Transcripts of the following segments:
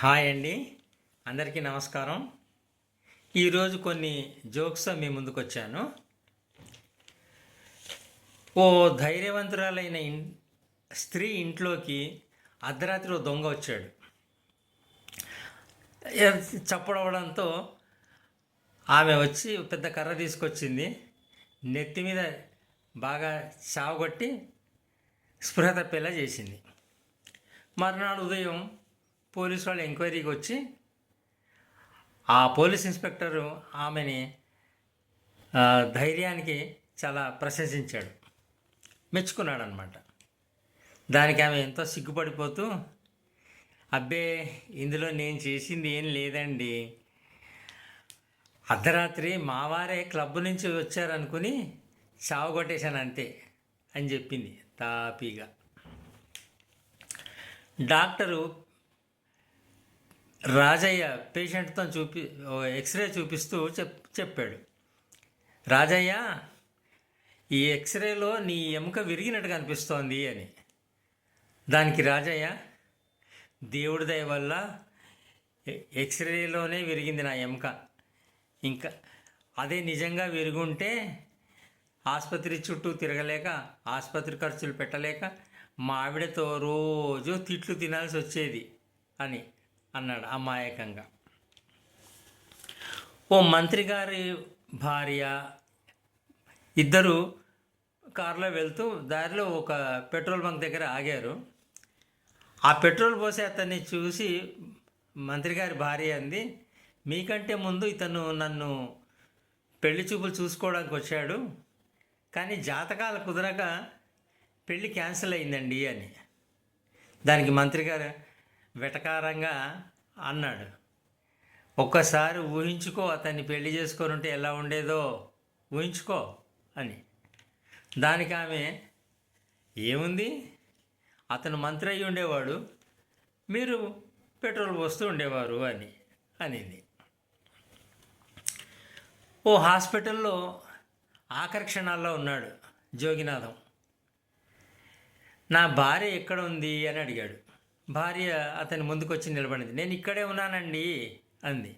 Hi అండి, అందరికీ నమస్కారం. ఈరోజు కొన్ని జోక్స్తో మీ ముందుకు వచ్చాను. ఓ ధైర్యవంతురాలైన స్త్రీ ఇంట్లోకి అర్ధరాత్రి ఓ దొంగ వచ్చాడు. చప్పుడవడంతో ఆమె వచ్చి పెద్ద కర్ర తీసుకొచ్చింది. నెత్తి మీద బాగా చావగొట్టి స్పృహ తప్పేలా చేసింది. మరునాడు ఉదయం పోలీసు వాళ్ళు ఎంక్వైరీకి వచ్చి ఆ పోలీస్ ఇన్స్పెక్టరు ఆమెని ధైర్యానికి చాలా ప్రశంసించాడు, మెచ్చుకున్నాడు అనమాట. దానికి ఆమె ఎంతో సిగ్గుపడిపోతూ, అబ్బే ఇందులో నేను చేసింది ఏం లేదండి, అర్ధరాత్రి మావారే క్లబ్ నుంచి వచ్చారనుకుని చావగొట్టేశాను అంతే అని చెప్పింది తాపీగా. డాక్టరు రాజయ్య పేషెంట్తో ఎక్స్రే చూపిస్తూ చెప్పాడు, రాజయ్య, ఈ ఎక్స్రేలో నీ ఎముక విరిగినట్టుగా అనిపిస్తోంది అని. దానికి రాజయ్య, దేవుడి దయ వల్ల ఎక్స్రేలోనే విరిగింది నా ఎముక, ఇంకా అదే నిజంగా విరుగుంటే ఆసుపత్రి చుట్టూ తిరగలేక, ఆసుపత్రి ఖర్చులు పెట్టలేక మా ఆవిడతో రోజు తిట్లు తినాల్సి వచ్చేది అని అన్నాడు అమాయకంగా. ఓ మంత్రి గారి భార్య ఇద్దరు కారులో వెళ్తూ దారిలో ఒక పెట్రోల్ బంక్ దగ్గర ఆగారు. ఆ పెట్రోల్ పోసే అతన్ని చూసి మంత్రి గారి భార్య అంది, మీకంటే ముందు ఇతను నన్ను పెళ్లి చూపులు చూసుకోవడానికి వచ్చాడు, కానీ జాతకాలు కుదరక పెళ్ళి క్యాన్సిల్ అయిందండి అని. దానికి మంత్రి గారు వెటకారంగా అన్నాడు, ఒక్కసారి ఊహించుకో, అతన్ని పెళ్లి చేసుకొని ఉంటే ఎలా ఉండేదో ఊహించుకో అని. దానికి ఆమె, ఏముంది, అతను మంత్రి అయ్యి ఉండేవాడు, మీరు పెట్రోల్ పోస్తూ ఉండేవారు అని అనింది. ఓ హాస్పిటల్లో ఆఖరి క్షణాల్లో ఉన్నాడు జోగినాథం. నా భార్య ఎక్కడ ఉంది అని అడిగాడు. భార్య అతని ముందుకు వచ్చి నిలబడింది. నేను ఇక్కడే ఉన్నానండి అంది.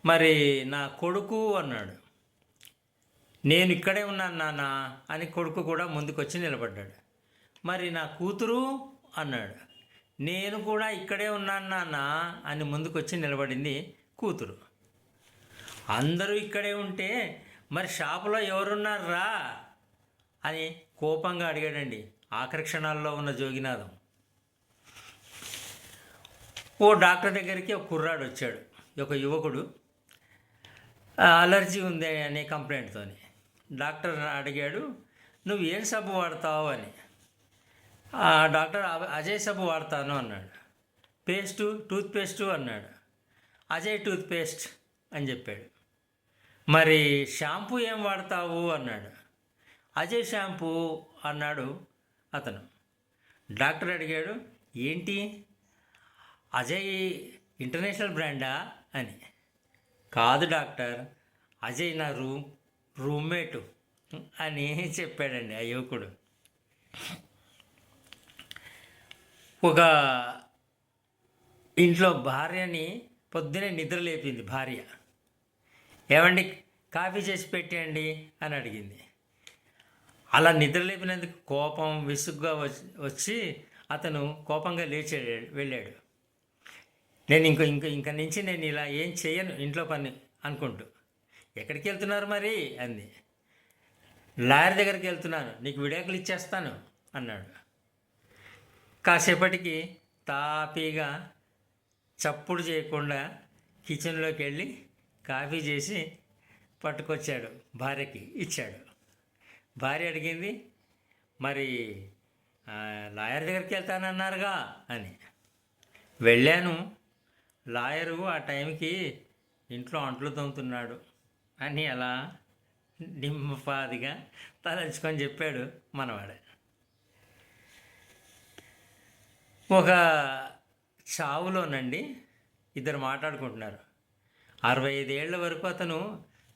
మరి నా కొడుకు అన్నాడు. నేను ఇక్కడే ఉన్నాను నాన్న అని కొడుకు కూడా ముందుకు వచ్చి నిలబడ్డాడు. మరి నా కూతురు అన్నాడు. నేను కూడా ఇక్కడే ఉన్నాను నాన్న అని ముందుకు వచ్చి నిలబడింది కూతురు. అందరూ ఇక్కడే ఉంటే మరి షాపులో ఎవరున్నారా అని కోపంగా అడిగాడండి ఆఖరి క్షణాల్లో ఉన్న జోగినాథం. ఓ డాక్టర్ దగ్గరికి ఒక కుర్రాడు వచ్చాడు, ఒక యువకుడు, అలర్జీ ఉంది అనే కంప్లైంట్తో. డాక్టర్ అడిగాడు, నువ్వు ఏం సబ్బు వాడతావు అని. డాక్టర్ అజయ్ సబ్బు వాడతాను అన్నాడు. టూత్పేస్టు అన్నాడు. అజయ్ టూత్పేస్ట్ అని చెప్పాడు. మరి షాంపూ ఏం వాడతావు అన్నాడు. అజయ్ షాంపూ అన్నాడు అతను. డాక్టర్ అడిగాడు, ఏంటి అజయ్ ఇంటర్నేషనల్ బ్రాండా అని. కాదు డాక్టర్, అజయ్ నా రూమ్మేటు అని చెప్పాడండి ఆ యువకుడు. ఒక ఇంట్లో భార్యని పొద్దునే నిద్ర లేపింది భార్య. ఏమండి కాఫీ చేసి పెట్టండి అని అడిగింది. అలా నిద్ర లేపినందుకు కోపం విసుగ్గా వచ్చి అతను కోపంగా వెళ్ళాడు. నేను ఇంక నుంచి నేను ఇలా ఏం చేయను ఇంట్లో పని అనుకుంటూ. ఎక్కడికి వెళ్తున్నారు మరి అంది. లాయర్ దగ్గరికి వెళ్తున్నాను, నీకు విడాకులు ఇచ్చేస్తాను అన్నాడు. కాసేపటికి తాపీగా చప్పుడు చేయకుండా కిచెన్లోకి వెళ్ళి కాఫీ చేసి పట్టుకొచ్చాడు, భార్యకి ఇచ్చాడు. భార్య అడిగింది, మరి లాయర్ దగ్గరికి వెళ్తానన్నారుగా అని. వెళ్ళాను, లాయరు ఆ టైంకి ఇంట్లో అంట్లు తోముతున్నాడు అని అలా నిమ్మపాదిగా తలంచుకొని చెప్పాడు మనవాడు. ఒక చావులోనండి ఇద్దరు మాట్లాడుకుంటున్నారు. 65 ఏళ్ల వరకు అతను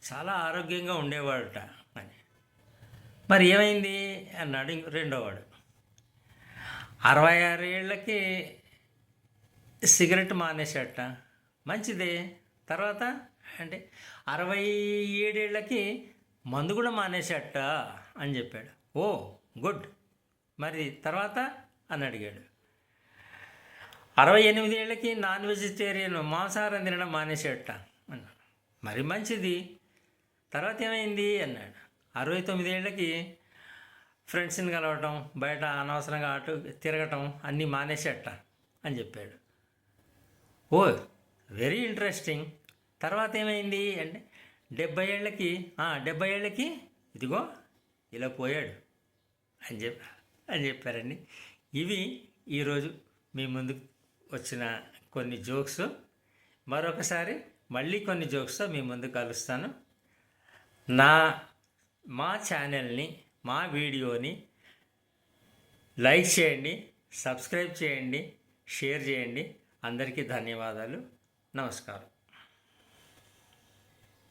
చాలా ఆరోగ్యంగా ఉండేవాడట అని. మరి ఏమైంది అన్నాడు రెండోవాడు. 66 ఏళ్ళకి సిగరెట్ మానేసేట. మంచిదే. తర్వాత అంటే 67 ఏళ్ళకి మందు కూడా మానేసేట అని చెప్పాడు. ఓ గుడ్. మరి తర్వాత అని అడిగాడు. 68 ఏళ్ళకి నాన్ వెజిటేరియన్ మాంసాహారం తినడం మానేసేట అన్నాడు. మరి మంచిది. తర్వాత ఏమైంది అన్నాడు. 69 ఏళ్ళకి ఫ్రెండ్స్ని కలవటం, బయట అనవసరంగా అటు తిరగటం అన్నీ మానేసేట అని చెప్పాడు. ఓ వెరీ ఇంట్రెస్టింగ్. తర్వాత ఏమైంది అంటే 70 ఏళ్ళకి ఇదిగో ఇలా పోయాడు అని చెప్పారండి. ఇవి ఈరోజు మీ ముందుకు వచ్చిన కొన్ని జోక్స్. మరొకసారి మళ్ళీ కొన్ని జోక్స్తో మీ ముందు కలుస్తాను. మా ఛానల్ని, మా వీడియోని లైక్ చేయండి, సబ్స్క్రైబ్ చేయండి, షేర్ చేయండి. అందరికీ ధన్యవాదాలు. నమస్కారం.